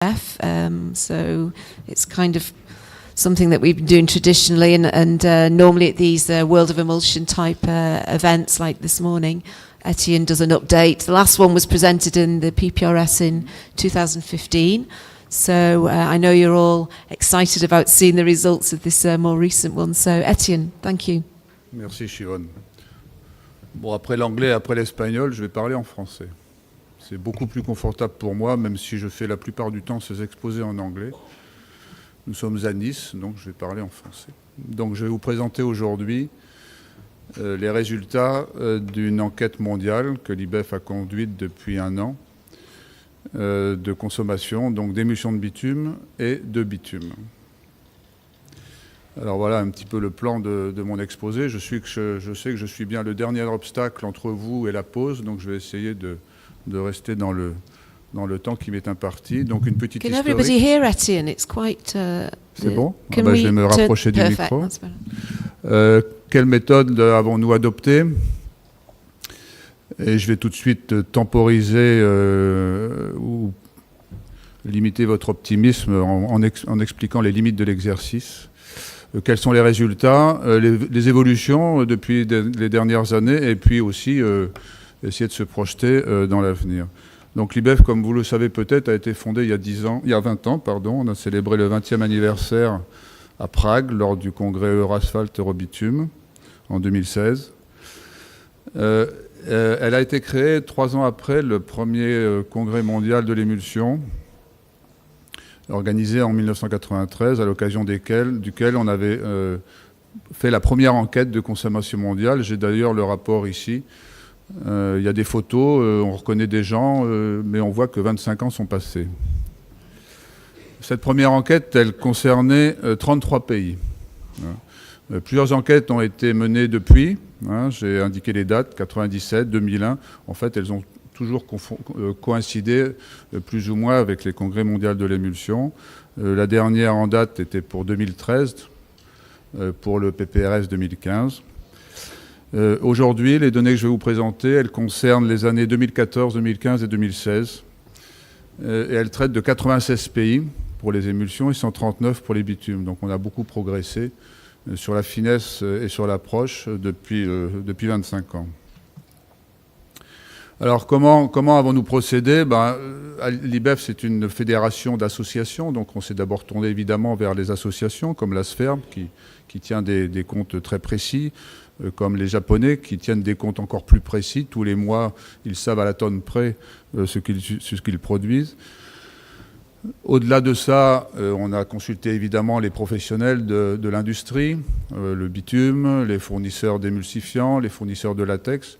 So it's kind of something that we've been doing traditionally, and normally at these World of Emulsion type events like this morning, Etienne does an update. The last one was presented in the PPRS in 2015. So I know you're all excited about seeing the results of this more recent one. So Etienne, thank you. Merci Siobhan. Bon, après l'anglais et après l'espagnol, je vais parler en français. C'est beaucoup plus confortable pour moi, même si je fais la plupart du temps ces exposés en anglais. Nous sommes à Nice, donc je vais parler en français. Donc je vais vous présenter aujourd'hui les résultats d'une enquête mondiale que l'IBEF a conduite depuis 1 an de consommation, donc d'émulsion de bitume et de bitume. Alors voilà un petit peu le plan de mon exposé. Je sais que je suis bien le dernier obstacle entre vous et la pause, donc je vais essayer de rester dans le temps qui m'est imparti. Donc une petite Can historique. everybody hear Etienne? It's quite. C'est bon. Je vais me rapprocher du micro. Quelle méthode avons-nous adoptée? Et je vais tout de suite temporiser ou limiter votre optimisme en expliquant les limites de l'exercice. Quels sont les résultats, les évolutions depuis les dernières années, et puis aussi essayer de se projeter dans l'avenir. Donc l'IBEF, comme vous le savez peut-être, a été fondé il y a 20 ans. On a célébré le 20e anniversaire à Prague lors du congrès Eurasphalte Eurobitume en 2016. Elle a été créée 3 ans après le premier congrès mondial de l'émulsion, organisé en 1993, à l'occasion duquel on avait fait la première enquête de consommation mondiale. J'ai d'ailleurs le rapport ici. Il y a des photos, on reconnaît des gens, mais on voit que 25 ans sont passés. Cette première enquête, elle concernait 33 pays. Plusieurs enquêtes ont été menées depuis. J'ai indiqué les dates, 97, 2001. En fait, elles ont toujours coïncidé plus ou moins avec les congrès mondiaux de l'émulsion. La dernière en date était pour 2013, pour le PPRS 2015. Aujourd'hui, les données que je vais vous présenter, elles concernent les années 2014, 2015 et 2016. Et elles traitent de 96 pays pour les émulsions et 139 pour les bitumes. Donc on a beaucoup progressé sur la finesse et sur l'approche depuis 25 ans. Alors comment avons-nous procédé? L'IBEF, c'est une fédération d'associations, donc on s'est d'abord tourné évidemment vers les associations comme la SFERM qui tient des comptes très précis, comme les Japonais qui tiennent des comptes encore plus précis. Tous les mois, ils savent à la tonne près ce qu'ils produisent. Au-delà de ça, on a consulté évidemment les professionnels de l'industrie, le bitume, les fournisseurs d'émulsifiants, les fournisseurs de latex.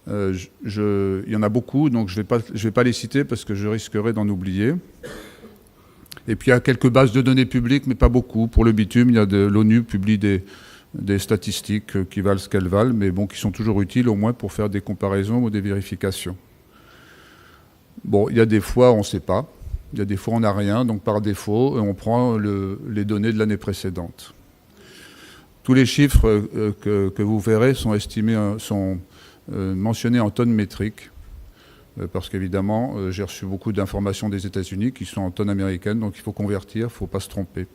Il y en a beaucoup, donc je vais pas les citer parce que je risquerais d'en oublier. Et puis il y a quelques bases de données publiques, mais pas beaucoup. Pour le bitume, l'ONU publie des statistiques qui valent ce qu'elles valent, mais bon, qui sont toujours utiles au moins pour faire des comparaisons ou des vérifications. Bon, il y a des fois on ne sait pas, il y a des fois on n'a rien, donc par défaut, on prend les données de l'année précédente. Tous les chiffres que vous verrez sont mentionnés en tonnes métriques, parce qu'évidemment, j'ai reçu beaucoup d'informations des États-Unis qui sont en tonnes américaines, donc il faut convertir, il ne faut pas se tromper.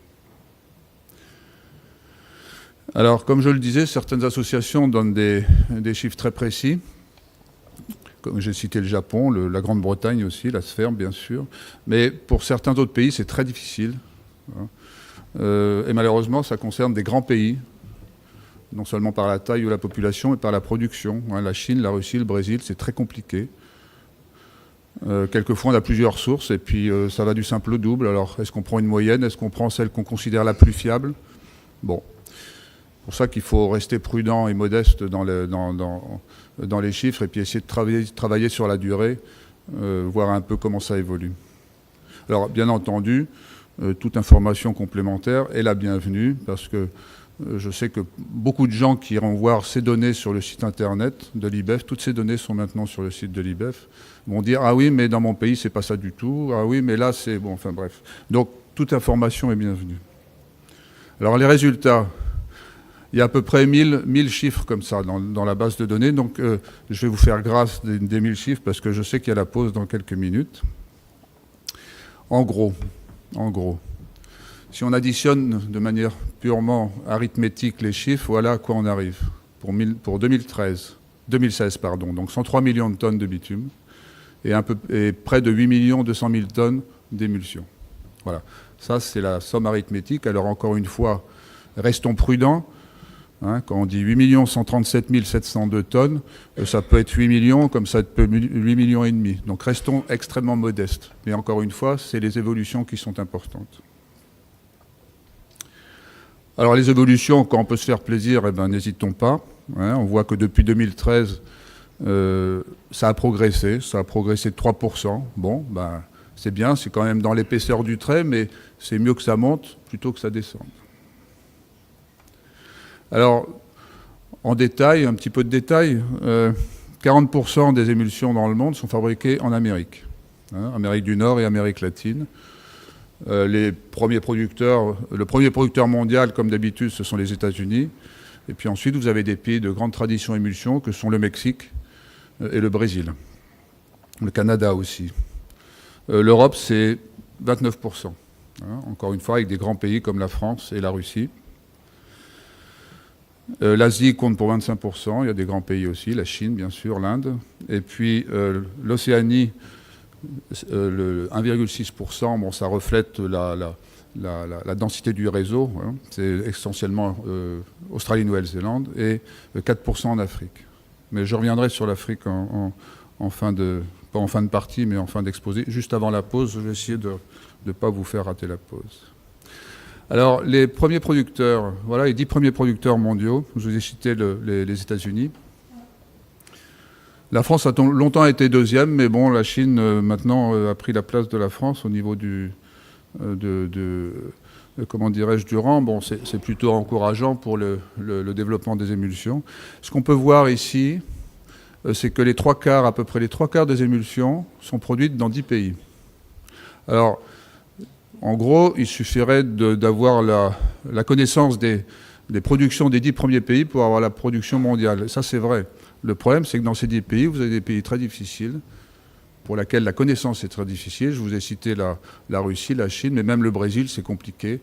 Alors, comme je le disais, certaines associations donnent des chiffres très précis. Comme j'ai cité le Japon, la Grande-Bretagne aussi, la SFERM bien sûr. Mais pour certains autres pays, c'est très difficile. Et malheureusement, ça concerne des grands pays, non seulement par la taille ou la population, mais par la production. La Chine, la Russie, le Brésil, c'est très compliqué. Quelquefois, on a plusieurs sources, et puis ça va du simple au double. Alors, est-ce qu'on prend une moyenne? Est-ce qu'on prend celle qu'on considère la plus fiable? Bon. C'est pour ça qu'il faut rester prudent et modeste dans les chiffres, et puis essayer de travailler sur la durée, voir un peu comment ça évolue. Alors, bien entendu, toute information complémentaire est la bienvenue, parce que je sais que beaucoup de gens qui iront voir ces données sur le site internet de l'IBEF, toutes ces données sont maintenant sur le site de l'IBEF, vont dire « Ah oui, mais dans mon pays, c'est pas ça du tout. Ah oui, mais là, c'est... » Bon, enfin bref. Donc, toute information est bienvenue. Alors, les résultats, il y a à peu près 1000 chiffres comme ça dans la base de données. Donc, je vais vous faire grâce des 1000 chiffres parce que je sais qu'il y a la pause dans quelques minutes. En gros, si on additionne de manière purement arithmétique les chiffres, voilà à quoi on arrive pour 2016, donc 103 millions de tonnes de bitume et près de 8 200 000 tonnes d'émulsion. Voilà, ça c'est la somme arithmétique. Alors encore une fois, restons prudents. Quand on dit 8 137 702 tonnes, ça peut être 8 millions, comme ça peut être 8 millions et demi. Donc restons extrêmement modestes. Mais encore une fois, c'est les évolutions qui sont importantes. Alors les évolutions, quand on peut se faire plaisir, n'hésitons pas. On voit que depuis 2013, ça a progressé de 3%. Bon, c'est bien, c'est quand même dans l'épaisseur du trait, mais c'est mieux que ça monte plutôt que ça descende. Alors, en détail, un petit peu de détail, 40% des émulsions dans le monde sont fabriquées en Amérique, Amérique du Nord et Amérique latine. Le premier producteur mondial, comme d'habitude, ce sont les États-Unis. Et puis ensuite, vous avez des pays de grande tradition émulsion, que sont le Mexique et le Brésil. Le Canada aussi. L'Europe, c'est 29%. Encore une fois, avec des grands pays comme la France et la Russie. L'Asie compte pour 25%, il y a des grands pays aussi, la Chine bien sûr, l'Inde. Et puis l'Océanie, le 1,6%, bon, ça reflète la densité du réseau, c'est essentiellement Australie-Nouvelle-Zélande, et 4% en Afrique. Mais je reviendrai sur l'Afrique en fin de, pas en fin de partie, mais en fin d'exposé. Juste avant la pause, je vais essayer de ne pas vous faire rater la pause. Alors, les premiers producteurs, voilà, les 10 premiers producteurs mondiaux, je vous ai cité les États-Unis. La France a longtemps été deuxième, mais bon, la Chine, maintenant, a pris la place de la France au niveau comment dirais-je, du rang. Bon, c'est plutôt encourageant pour le développement des émulsions. Ce qu'on peut voir ici, c'est que à peu près les trois quarts des émulsions sont produites dans 10 pays. Alors, en gros, il suffirait d'avoir la connaissance des productions des 10 premiers pays pour avoir la production mondiale. Ça, c'est vrai. Le problème, c'est que dans ces 10 pays, vous avez des pays très difficiles, pour lesquels la connaissance est très difficile. Je vous ai cité la Russie, la Chine, mais même le Brésil, c'est compliqué.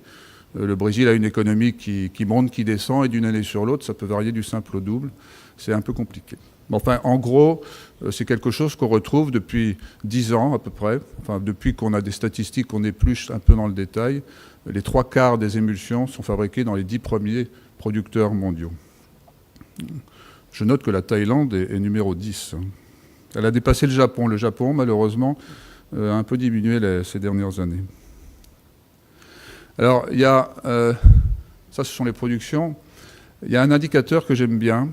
Le Brésil a une économie qui monte, qui descend, et d'une année sur l'autre, ça peut varier du simple au double. C'est un peu compliqué. Enfin, en gros, c'est quelque chose qu'on retrouve depuis 10 ans à peu près. Enfin, depuis qu'on a des statistiques, qu'on épluche un peu dans le détail. Les trois quarts des émulsions sont fabriquées dans les 10 premiers producteurs mondiaux. Je note que la Thaïlande est numéro 10. Elle a dépassé le Japon. Le Japon, malheureusement, a un peu diminué ces dernières années. Alors, il y a... ça, ce sont les productions. Il y a un indicateur que j'aime bien.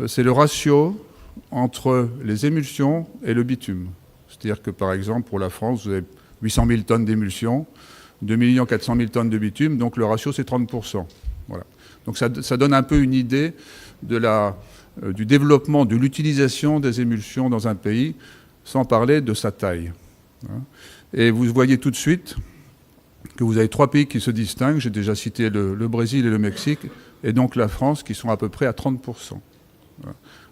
C'est le ratio entre les émulsions et le bitume. C'est-à-dire que, par exemple, pour la France, vous avez 800 000 tonnes d'émulsions, 2 400 000 tonnes de bitume, donc le ratio, c'est 30%. Voilà. Donc ça donne un peu une idée du développement, de l'utilisation des émulsions dans un pays, sans parler de sa taille. Et vous voyez tout de suite que vous avez 3 pays qui se distinguent. J'ai déjà cité le Brésil et le Mexique, et donc la France, qui sont à peu près à 30%.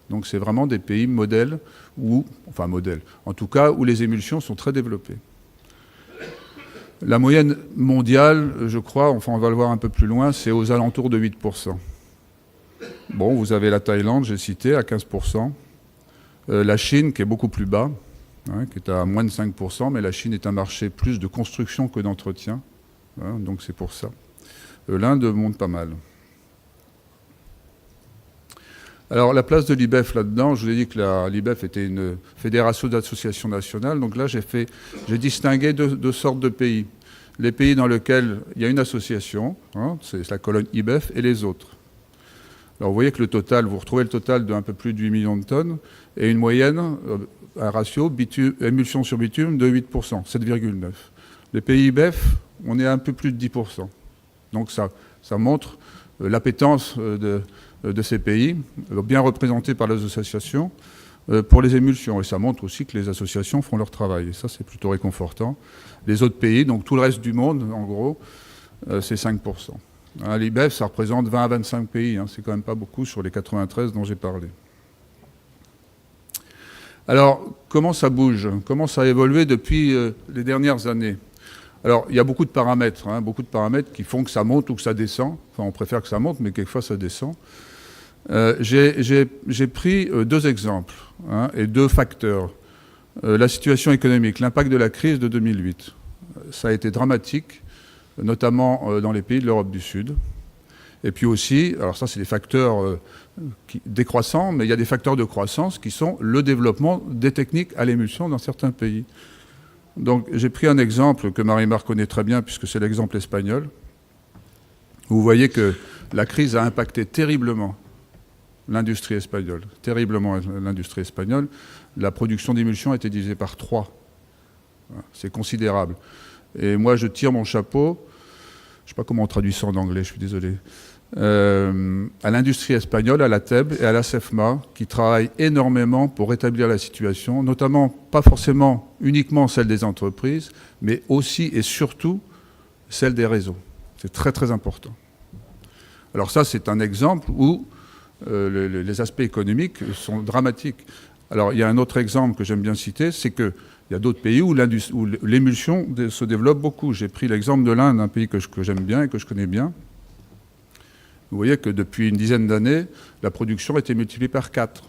Donc c'est vraiment des pays modèles, en tout cas où les émulsions sont très développées. La moyenne mondiale, je crois, enfin on va le voir un peu plus loin, c'est aux alentours de 8%. Bon, vous avez la Thaïlande, j'ai cité, à 15%. La Chine, qui est beaucoup plus bas, qui est à moins de 5%, mais la Chine est un marché plus de construction que d'entretien, donc c'est pour ça. L'Inde monte pas mal. Alors, la place de l'IBEF là-dedans, je vous ai dit que l'IBEF était une fédération d'associations nationales. Donc là, j'ai distingué deux sortes de pays. Les pays dans lesquels il y a une association, c'est la colonne IBEF, et les autres. Alors, vous voyez que le total, vous retrouvez le total d'un peu plus de 8 millions de tonnes, et une moyenne, un ratio émulsion sur bitume de 8%, 7,9. Les pays IBEF, on est à un peu plus de 10%. Donc ça montre l'appétence de ces pays, bien représentés par les associations, pour les émulsions. Et ça montre aussi que les associations font leur travail. Et ça, c'est plutôt réconfortant. Les autres pays, donc tout le reste du monde, en gros, c'est 5%. L'IBEF, ça représente 20 à 25 pays. C'est quand même pas beaucoup sur les 93 dont j'ai parlé. Alors, comment ça bouge? Comment ça a évolué depuis les dernières années? Alors, il y a beaucoup de paramètres, qui font que ça monte ou que ça descend. Enfin, on préfère que ça monte, mais quelquefois ça descend. J'ai pris deux exemples et deux facteurs. La situation économique, l'impact de la crise de 2008. Ça a été dramatique, notamment dans les pays de l'Europe du Sud. Et puis aussi, alors ça c'est des facteurs décroissants, mais il y a des facteurs de croissance qui sont le développement des techniques à l'émulsion dans certains pays. Donc j'ai pris un exemple que Marie-Marc connaît très bien, puisque c'est l'exemple espagnol. Vous voyez que la crise a impacté terriblement l'industrie espagnole. Terriblement l'industrie espagnole. La production d'émulsion a été divisée par 3. C'est considérable. Et moi, je tire mon chapeau, je ne sais pas comment on traduit ça en anglais, je suis désolé, à l'industrie espagnole, à la TEB et à la CEFMA, qui travaillent énormément pour rétablir la situation, notamment, pas forcément uniquement celle des entreprises, mais aussi et surtout celle des réseaux. C'est très très important. Alors ça, c'est un exemple où les aspects économiques sont dramatiques. Alors il y a un autre exemple que j'aime bien citer, c'est qu'il y a d'autres pays où l'émulsion se développe beaucoup. J'ai pris l'exemple de l'Inde, un pays que j'aime bien et que je connais bien. Vous voyez que depuis une dizaine d'années, la production a été multipliée par 4.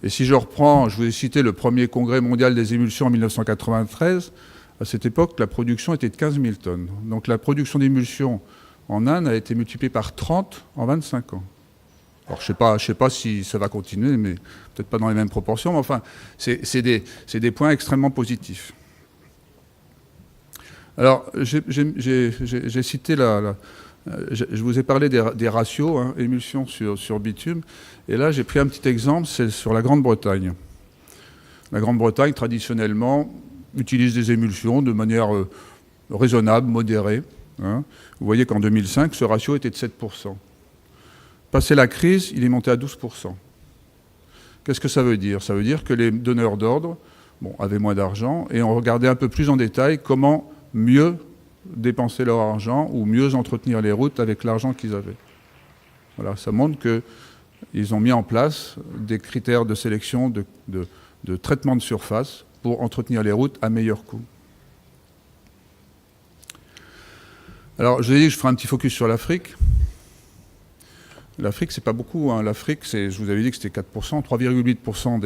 Et si je reprends, je vous ai cité le premier congrès mondial des émulsions en 1993, à cette époque, la production était de 15 000 tonnes. Donc la production d'émulsion en Inde a été multipliée par 30 en 25 ans. Alors je ne sais pas si ça va continuer, mais peut-être pas dans les mêmes proportions, mais enfin, c'est des points extrêmement positifs. Alors, j'ai cité je vous ai parlé des ratios, émulsion sur bitume, et là j'ai pris un petit exemple, c'est sur la Grande-Bretagne. La Grande-Bretagne, traditionnellement, utilise des émulsions de manière raisonnable, modérée. Vous voyez qu'en 2005, ce ratio était de 7%. Passé la crise, il est monté à 12%. Qu'est-ce que ça veut dire? Ça veut dire que les donneurs d'ordre avaient moins d'argent et ont regardé un peu plus en détail comment mieux dépenser leur argent ou mieux entretenir les routes avec l'argent qu'ils avaient. Voilà, ça montre qu'ils ont mis en place des critères de sélection de traitement de surface pour entretenir les routes à meilleur coût. Alors, je vous ai dit que je ferai un petit focus sur l'Afrique. L'Afrique, c'est pas beaucoup. L'Afrique, je vous avais dit que c'était 4%, 3,8%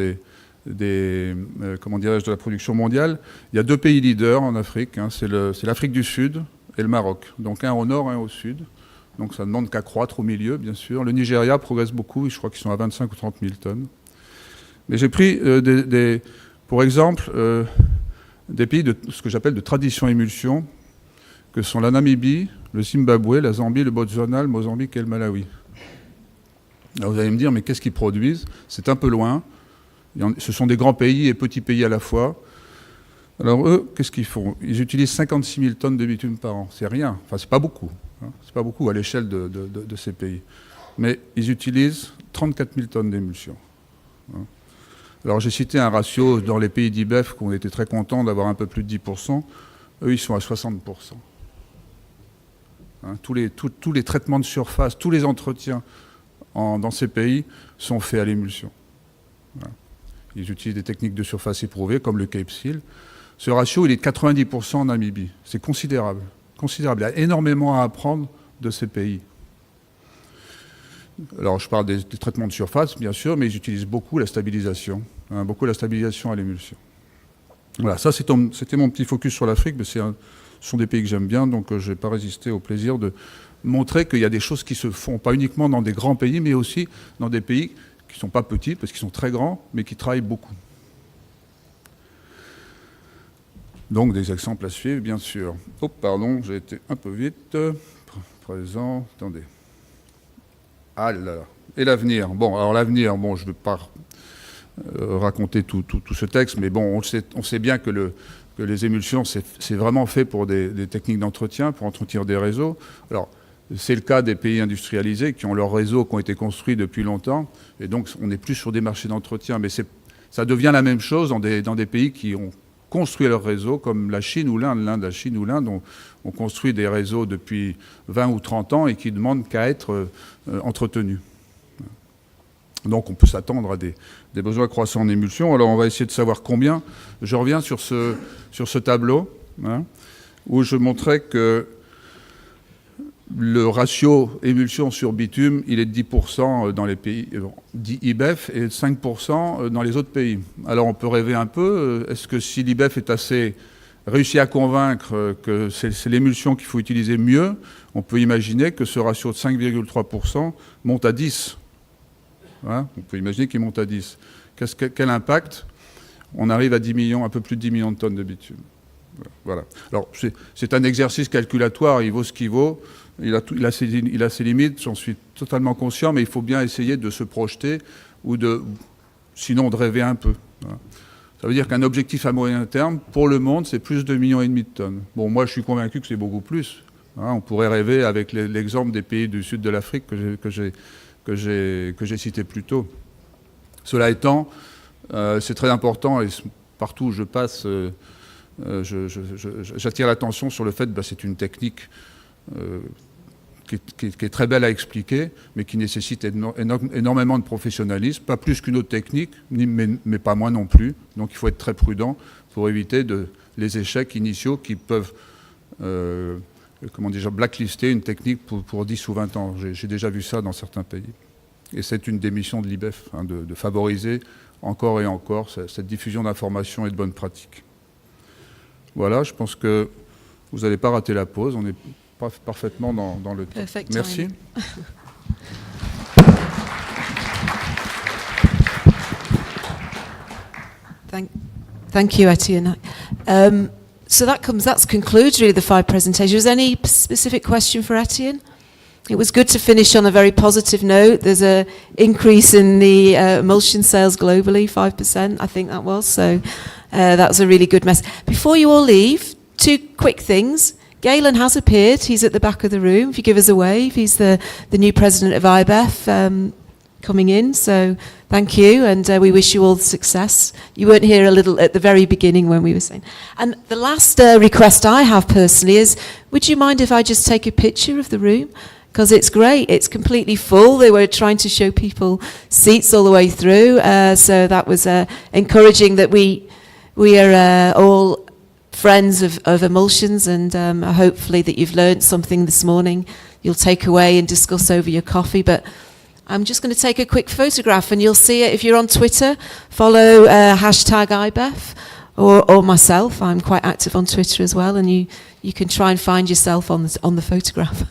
de la production mondiale. Il y a deux pays leaders en Afrique, c'est l'Afrique du Sud et le Maroc. Donc un au nord, un au sud. Donc ça ne demande qu'à croître au milieu, bien sûr. Le Nigeria progresse beaucoup, je crois qu'ils sont à 25 ou 30 000 tonnes. Mais j'ai pris, pour exemple, des pays de ce que j'appelle de tradition émulsion, que sont la Namibie, le Zimbabwe, la Zambie, le Botswana, le Mozambique et le Malawi. Alors vous allez me dire, mais qu'est-ce qu'ils produisent? C'est un peu loin. Ce sont des grands pays et petits pays à la fois. Alors eux, qu'est-ce qu'ils font? Ils utilisent 56 000 tonnes de bitume par an. C'est rien. Enfin, c'est pas beaucoup. C'est pas beaucoup à l'échelle de ces pays. Mais ils utilisent 34 000 tonnes d'émulsion. Alors j'ai cité un ratio dans les pays d'IBEF qu'on était très contents d'avoir un peu plus de 10%. Eux, ils sont à 60%. Tous les traitements de surface, tous les entretiens dans ces pays sont faits à l'émulsion. Voilà. Ils utilisent des techniques de surface éprouvées, comme le Cape Seal. Ce ratio, il est de 90% en Namibie. C'est considérable. Considérable. Il y a énormément à apprendre de ces pays. Alors, je parle des traitements de surface, bien sûr, mais ils utilisent beaucoup la stabilisation. Beaucoup la stabilisation à l'émulsion. Voilà, ça, c'était mon petit focus sur l'Afrique, mais ce sont des pays que j'aime bien, donc je n'ai pas résisté au plaisir de montrer qu'il y a des choses qui se font, pas uniquement dans des grands pays, mais aussi dans des pays qui ne sont pas petits, parce qu'ils sont très grands, mais qui travaillent beaucoup. Donc des exemples à suivre, bien sûr. Oh, pardon, j'ai été un peu vite. Présent, attendez. Ah là là. Et l'avenir. Bon, alors l'avenir, je ne vais pas raconter tout ce texte, mais bon, on sait bien que les émulsions, c'est vraiment fait pour des techniques d'entretien, pour entretenir des réseaux. Alors, c'est le cas des pays industrialisés qui ont leurs réseaux qui ont été construits depuis longtemps, et donc on n'est plus sur des marchés d'entretien, mais ça devient la même chose dans des pays qui ont construit leur réseau, comme la Chine ou l'Inde. La Chine ou l'Inde ont construit des réseaux depuis 20 ou 30 ans et qui ne demandent qu'à être entretenus. Donc on peut s'attendre à des besoins croissants en émulsion. Alors on va essayer de savoir combien. Je reviens sur ce tableau. hein, où je montrais que le ratio émulsion sur bitume, il est de 10% dans les pays dits IBEF et de 5% dans les autres pays. Alors on peut rêver un peu, est-ce que si l'IBEF est assez réussi à convaincre que c'est l'émulsion qu'il faut utiliser mieux, on peut imaginer que ce ratio de 5,3% monte à 10. Hein, on peut imaginer qu'il monte à 10. Quel impact? On arrive à 10 millions, un peu plus de 10 millions de tonnes de bitume. Voilà. Alors c'est un exercice calculatoire, il vaut ce qu'il vaut. Il a ses limites, j'en suis totalement conscient, mais il faut bien essayer de se projeter ou sinon de rêver un peu. Voilà. Ça veut dire qu'un objectif à moyen terme, pour le monde, c'est plus de 2,5 millions de tonnes. Bon, moi, je suis convaincu que c'est beaucoup plus. Hein, on pourrait rêver avec l'exemple des pays du sud de l'Afrique que j'ai cité plus tôt. Cela étant, c'est très important, et partout où je passe, j'attire l'attention sur le fait que c'est une technique qui est très belle à expliquer, mais qui nécessite énormément de professionnalisme, pas plus qu'une autre technique, mais pas moins non plus. Donc il faut être très prudent pour éviter les échecs initiaux qui peuvent blacklister une technique pour 10 ou 20 ans. J'ai déjà vu ça dans certains pays. Et c'est une des missions de l'IBEF, hein, de favoriser encore et encore cette diffusion d'informations et de bonnes pratiques. Voilà, je pense que vous n'allez pas rater la pause. On est parfaitement dans le temps. Perfect Merci. Thank you, Etienne. So that concludes really the 5 presentations. Was there any specific question for Etienne? It was good to finish on a very positive note. There's an increase in the emulsion sales globally, 5%, I think that was. So that was a really good message. Before you all leave, 2 quick things. Galen has appeared. He's at the back of the room. If you give us a wave, he's the new president of IBEF coming in. So thank you, and we wish you all the success. You weren't here a little at the very beginning when we were saying. And the last request I have personally is, would you mind if I just take a picture of the room? Because it's great. It's completely full. They were trying to show people seats all the way through. So that was encouraging that we are all friends of emulsions, and hopefully that you've learned something this morning you'll take away and discuss over your coffee. But I'm just going to take a quick photograph, and you'll see it if you're on Twitter. Follow hashtag IBEF or myself. I'm quite active on Twitter as well, and you can try and find yourself on the photograph.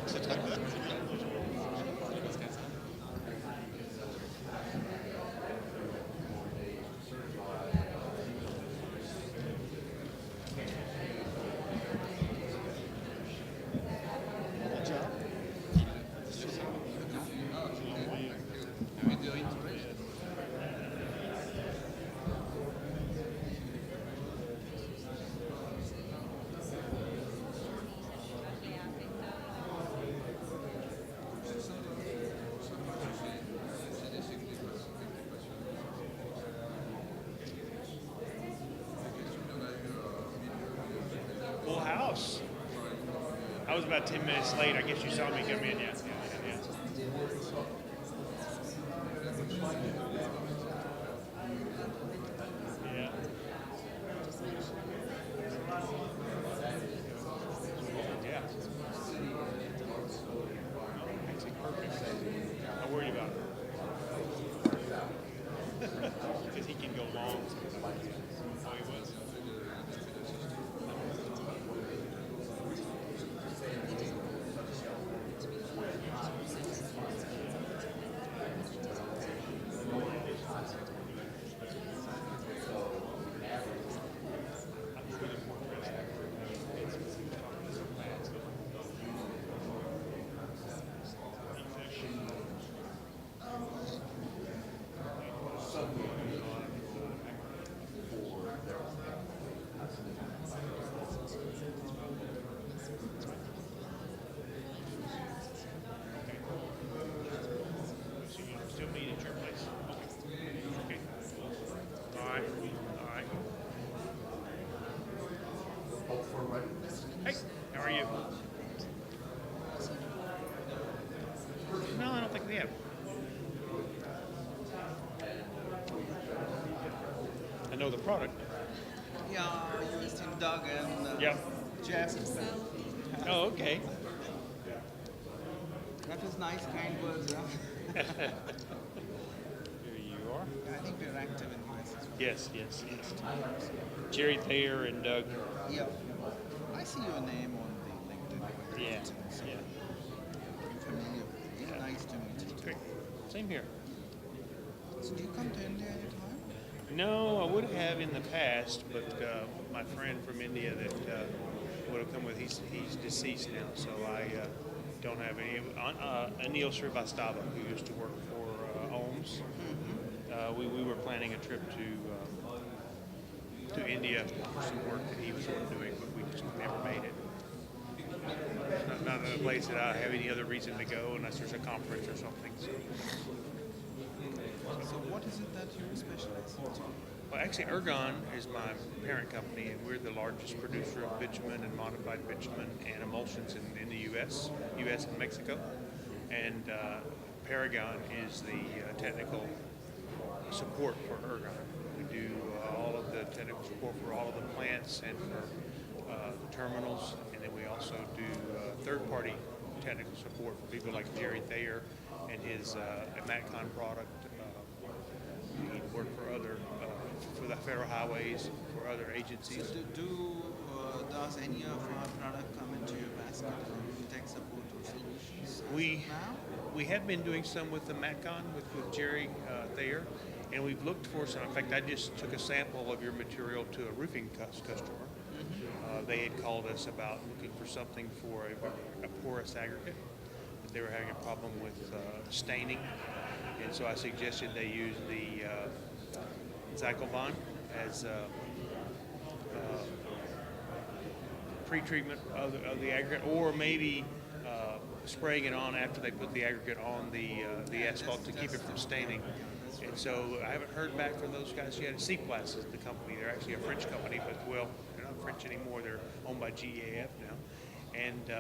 C'est très bien. house. I was about 10 minutes late. I guess you saw me come in. Yeah. Yeah. Yeah. Actually, perfect. Not worried about it. Because he can go long sometimes. Oh, he was. So you still meet at your place? Okay. All right. Hey, how are you? No, I don't think we have. I know the product. Yeah, you still Doug and Yep. Jeff. Oh, okay. That was nice, kind words. Huh? Here you are. I think we're active in US. Yes. Jerry Thayer and Doug. Yeah. I see your name on the LinkedIn. Yeah. So Yeah. I'm familiar with you. Nice to meet you. Great. Same here. So do you come to India anytime? No, I would have in the past, but my friend from India that would have come with, he's deceased now, so I don't have any. Anil Srivastava, who used to work for OMS, we were planning a trip to India for some work that he was sort of doing, but we just never made it. Not in a place that I have any other reason to go unless there's a conference or something. So what is it that you specialize in? Well, actually, Ergon is my parent company, and we're the largest producer of bitumen and modified bitumen and emulsions in the U.S. and Mexico. And Paragon is the technical support for Ergon. We do all of the technical support for all of the plants and for the terminals, and then we also do third-party technical support for people like Jerry Thayer and his Matcon product. He worked for other, for the federal highways, for other agencies. So does any of our product come into your basket of tech support or solutions now? We have been doing some with the Matcon with Jerry Thayer, and we've looked for some. In fact, I just took a sample of your material to a roofing customer. They had called us about looking for something for a porous aggregate. That they were having a problem with staining, and so I suggested they use the Zyclovan as pre-treatment of the aggregate, or maybe spraying it on after they put the aggregate on the asphalt to keep it from staining. And so I haven't heard back from those guys yet. C-Plas is the company. They're actually a French company, but well, they're not French anymore. They're owned by GEAF now. And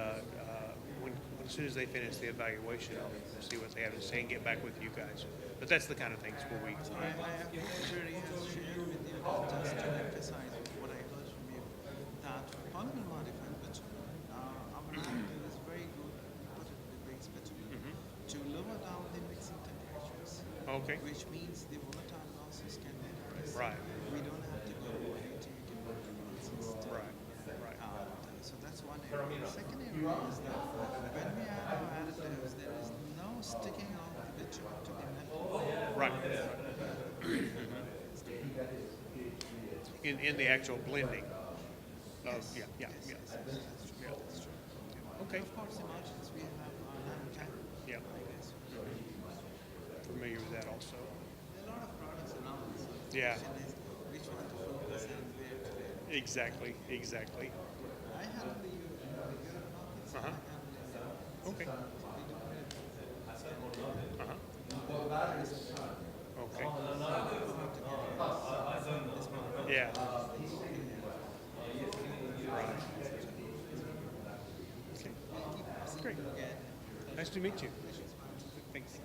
as soon as they finish the evaluation, I'll see what they have to say and get back with you guys. But that's the kind of things where we. I have Jerry has shared with you just to emphasize what I heard from you that polymer modified bitumen, our active is very good, particularly base bitumen, to lower down the mixing temperatures. Okay. Which means the volatile losses can be decreased. Right. We don't have to go to AT instead. Right. So that's one area. The second area is that when we add our additives, there is no sticking of the bitumen to the metal. Right. In the actual blending. Yes. Yeah. That's true. That's true. Okay. Of course, emulsions we have nanotech. Yeah. I guess. Familiar with that also. There are a lot of products around. So the Yeah. question is which one to focus and where to go. Exactly. I handle the European markets. Uh-huh. I handle Okay. Okay. Yeah. Right. great. again. Nice to meet you. Thanks.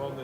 Şu anda